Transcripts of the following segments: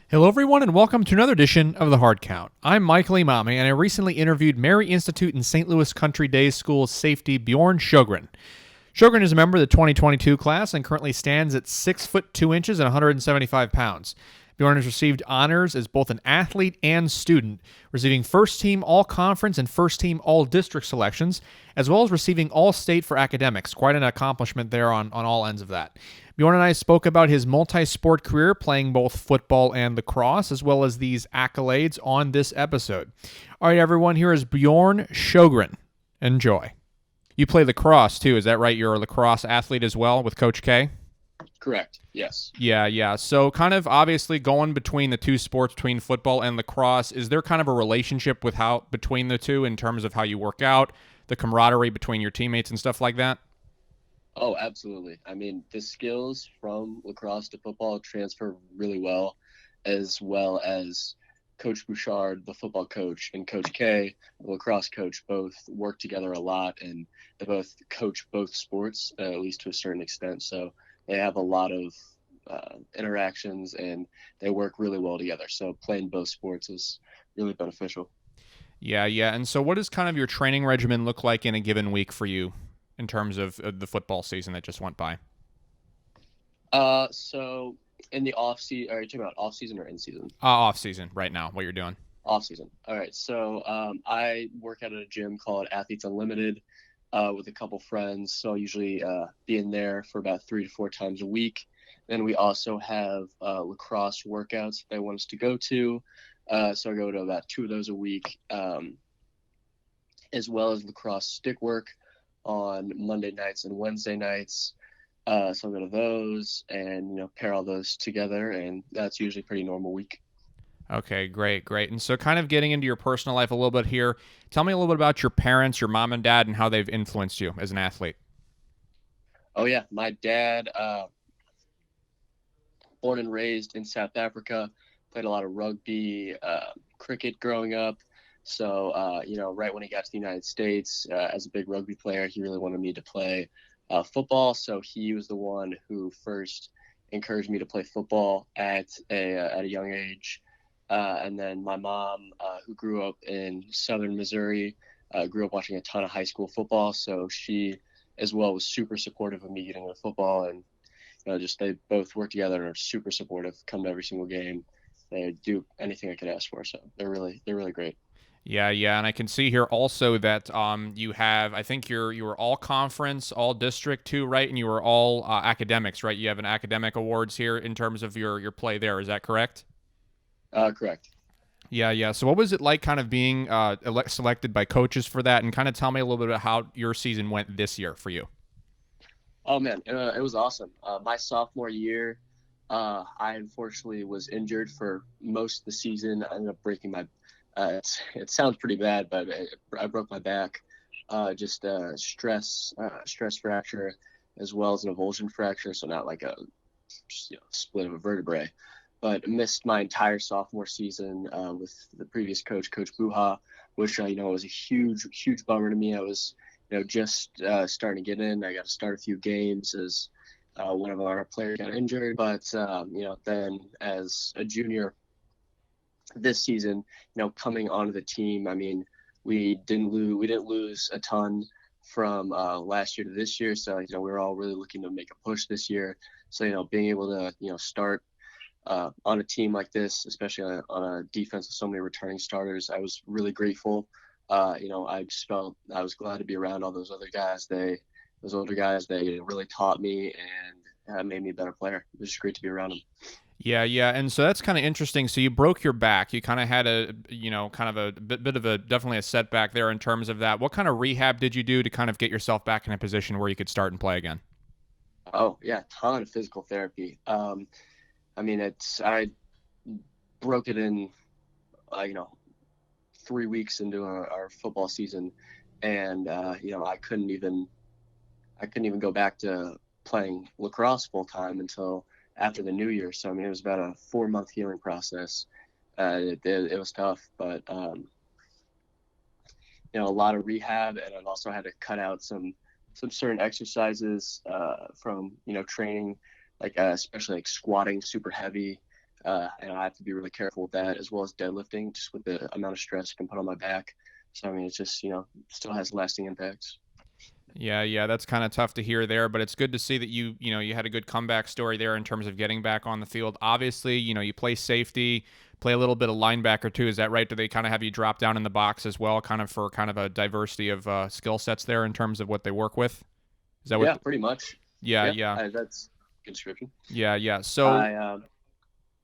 Hello, everyone, and welcome to another edition of The Hard Count. I'm Michael Emami, and I recently interviewed Mary Institute and St. Louis Country Day School safety Bjorn Sjogren. Sjogren is a member of the 2022 class and currently stands at 6 foot 2 inches and 175 pounds. Bjorn has received honors as both an athlete and student, receiving first team all conference and first team all district selections, as well as receiving all state for academics. Quite an accomplishment there on all ends of that. Bjorn and I spoke about his multi-sport career playing both football and lacrosse, as well as these accolades on this episode. All right, everyone, here is Bjorn Sjogren. Enjoy. You play lacrosse too, is that right? You're a lacrosse athlete as well with Coach K? Correct. Yes. Yeah. So kind of obviously going between the two sports, between football and lacrosse, is there kind of a relationship with how between the two in terms of how you work out, the camaraderie between your teammates and stuff like that? Oh, absolutely. I mean, the skills from lacrosse to football transfer really well as Coach Bouchard, the football coach, and Coach K, the lacrosse coach, both work together a lot, and they both coach both sports, at least to a certain extent. So they have a lot of interactions, and they work really well together. So playing both sports is really beneficial. Yeah. And so what does kind of your training regimen look like in a given week for you in terms of the football season that just went by? So in the off season, are you talking about off season or in season? Off season right now, what you're doing. Off season. All right. So I work at a gym called Athletes Unlimited with a couple friends. So I'll usually be in there for about 3 to 4 times a week. Then we also have lacrosse workouts they want us to go to. So I go to about 2 of those a week, as well as lacrosse stick work on Monday nights and Wednesday nights. So I'll go to those and pair all those together, and that's usually a pretty normal week. Okay, great. And so kind of getting into your personal life a little bit here, tell me a little bit about your parents, your mom and dad, and how they've influenced you as an athlete. Oh yeah, my dad, born and raised in South Africa, played a lot of rugby, cricket growing up. So right when he got to the United States, as a big rugby player, he really wanted me to play football. So he was the one who first encouraged me to play football at a young age. And then my mom, who grew up in southern Missouri, grew up watching a ton of high school football. So she, as well, was super supportive of me getting into football. And just they both work together and are super supportive. Come to every single game. They do anything I could ask for. So they're really great. Yeah, and I can see here also that you have, I think you were all conference, all district too, right? And you were all academics, right? You have an academic awards here in terms of your play there. Is that correct? Correct. Yeah. So what was it like kind of being selected by coaches for that? And kind of tell me a little bit about how your season went this year for you. Oh man, it was awesome. My sophomore year, I unfortunately was injured for most of the season. I ended up breaking my. It sounds pretty bad, but I broke my back. Just stress fracture, as well as an avulsion fracture. So not like a split of a vertebrae, but missed my entire sophomore season with the previous coach, Coach Buha, which was a huge bummer to me. I was just starting to get in. I got to start a few games as one of our players got injured, but then as a junior this season, coming onto the team, I mean, we didn't lose a ton from last year to this year, so we were all really looking to make a push this year. So being able to start on a team like this, especially on a defense with so many returning starters, I was really grateful. I just felt I was glad to be around all those other guys. Those older guys, they really taught me and made me a better player. It was just great to be around them. Yeah, and so that's kind of interesting. So you broke your back. You kind of had kind of a bit of a definitely a setback there in terms of that. What kind of rehab did you do to kind of get yourself back in a position where you could start and play again? Oh yeah, ton of physical therapy. I mean, I broke it in, uh, you know, 3 weeks into our football season, and I couldn't even go back to playing lacrosse full time until after the new year. So I mean, it was about a 4 month healing process. It was tough, but a lot of rehab, and I've also had to cut out some certain exercises from training, like especially like squatting super heavy. and I have to be really careful with that, as well as deadlifting, just with the amount of stress it can put on my back. So I mean, it's just still has lasting impacts. Yeah, that's kind of tough to hear there, but it's good to see that you had a good comeback story there in terms of getting back on the field. Obviously, you play safety, play a little bit of linebacker too. Is that right? Do they kind of have you drop down in the box as well, kind of for kind of a diversity of skill sets there in terms of what they work with? Is that what? Yeah, pretty much. Yeah, Yeah, yeah, that's a good description. yeah. So, I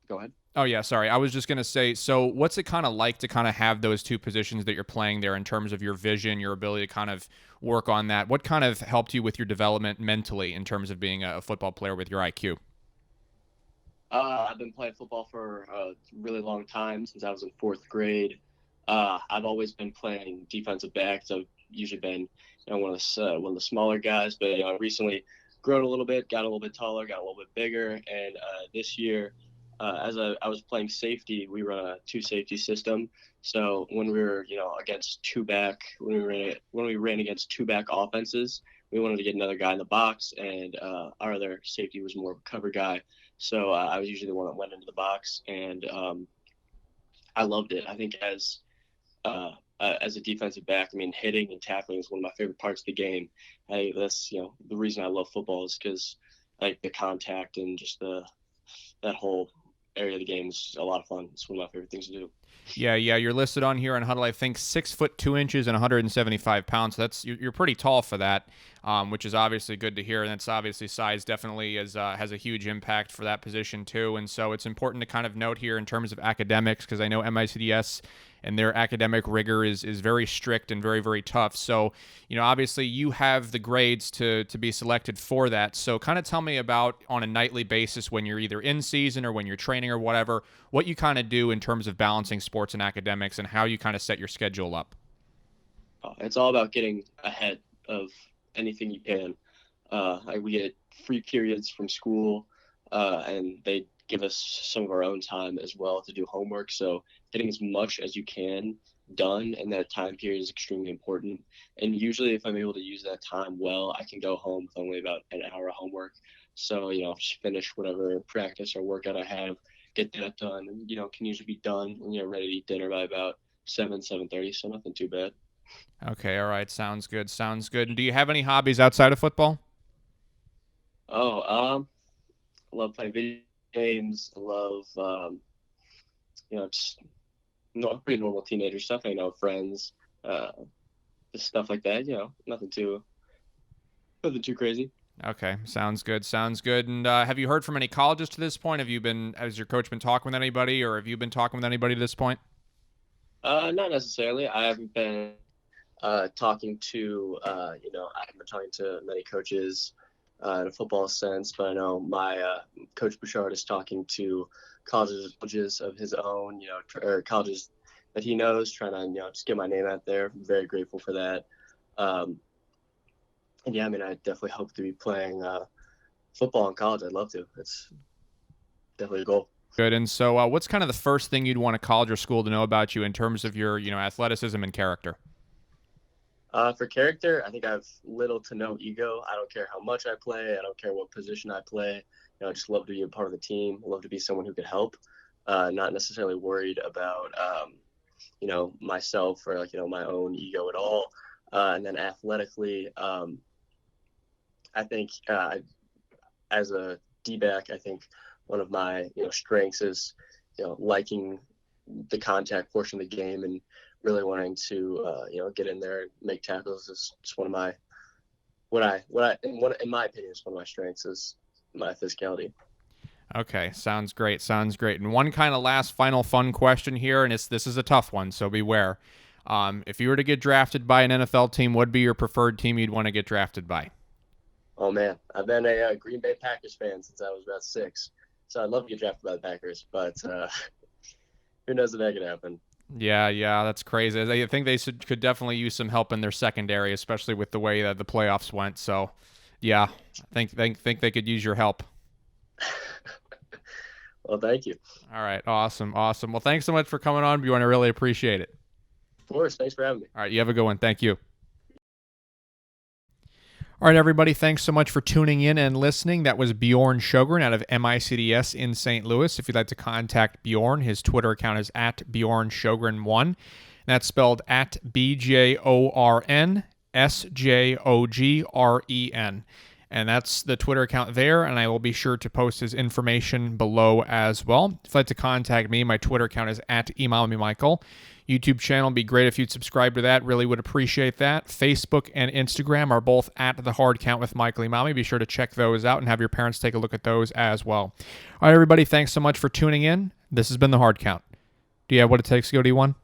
Go ahead. oh yeah, sorry. I was just gonna say. So, what's it kind of like to kind of have those two positions that you're playing there in terms of your vision, your ability to kind of work on that? What kind of helped you with your development mentally in terms of being a football player with your IQ? I've been playing football for a really long time, since I was in fourth grade. I've always been playing defensive back, so I've usually been one of the smaller guys. But I recently grown a little bit, got a little bit taller, got a little bit bigger, and this year, I was playing safety, we run a two safety system. So when we were against two back, when we ran against two back offenses, we wanted to get another guy in the box, and our other safety was more of a cover guy. So I was usually the one that went into the box, and I loved it. I think as a defensive back, I mean, hitting and tackling is one of my favorite parts of the game. That's the reason I love football, is because like the contact and just that whole area of the game is a lot of fun. It's one of my favorite things to do. Yeah. You're listed on here on Huddle. I think 6'2" and 175 pounds. That's you're pretty tall for that, which is obviously good to hear. And that's obviously size definitely has a huge impact for that position too. And so it's important to kind of note here in terms of academics, because I know MICDS and their academic rigor is very strict and very, very tough. So, obviously you have the grades to be selected for that. So kind of tell me about, on a nightly basis, when you're either in season or when you're training or whatever, what you kind of do in terms of balancing sports and academics and how you kind of set your schedule up. It's all about getting ahead of anything you can. We get free periods from school, and they give us some of our own time as well to do homework. So getting as much as you can done in that time period is extremely important. And usually, if I'm able to use that time well, I can go home with only about an hour of homework. So just finish whatever practice or workout I have, get that done, and can usually be done when you're ready to eat dinner by about 7:30. So nothing too bad. Okay, all right, sounds good, sounds good. And do you have any hobbies outside of football? Oh, I love playing video games. I love, just pretty normal teenager stuff. Friends, uh, just stuff like that. Nothing too crazy. Okay, sounds good, sounds good. And have you heard from any colleges to this point? Has your coach been talking with anybody, or have you been talking with anybody to this point? Not necessarily. I haven't been talking to, I haven't been talking to many coaches in a football sense, but I know my coach Bouchard is talking to colleges of his own, or colleges that he knows, trying to, just get my name out there. I'm very grateful for that. And yeah, I mean, I definitely hope to be playing football in college. I'd love to. It's definitely a goal. Good. And so, what's kind of the first thing you'd want a college or school to know about you in terms of your, athleticism and character? For character, I think I have little to no ego. I don't care how much I play. I don't care what position I play. I just love to be a part of the team. I love to be someone who could help. Not necessarily worried about, myself or my own ego at all. And then athletically, I think as a D-back, I think one of my strengths is liking the contact portion of the game and really wanting to get in there and make tackles. Is just one of my in my opinion, is one of my strengths, is my physicality. Okay, sounds great. Sounds great. And one kind of last final fun question here, and this is a tough one, so beware. If you were to get drafted by an NFL team, what would be your preferred team you'd want to get drafted by? Oh man, I've been a Green Bay Packers fan since I was about 6, so I'd love to get drafted by the Packers, but who knows if that could happen. Yeah, that's crazy. I think they could definitely use some help in their secondary, especially with the way that the playoffs went. So, yeah, I think they could use your help. Well, thank you. All right, awesome. Well, thanks so much for coming on, Bjorn. I really appreciate it. Of course, thanks for having me. All right, you have a good one. Thank you. All right, everybody, thanks so much for tuning in and listening. That was Bjorn Sjogren out of MICDS in St. Louis. If you'd like to contact Bjorn, his Twitter account is at Bjorn Sjogren1. That's spelled at BJORN SJOGREN. And that's the Twitter account there, and I will be sure to post his information below as well. If you'd like to contact me, my Twitter account is at Emami Michael. YouTube channel would be great if you'd subscribe to that. Really would appreciate that. Facebook and Instagram are both at The Hard Count with Michael Emami. Be sure to check those out and have your parents take a look at those as well. All right, everybody, thanks so much for tuning in. This has been The Hard Count. Do you have what it takes to go D1?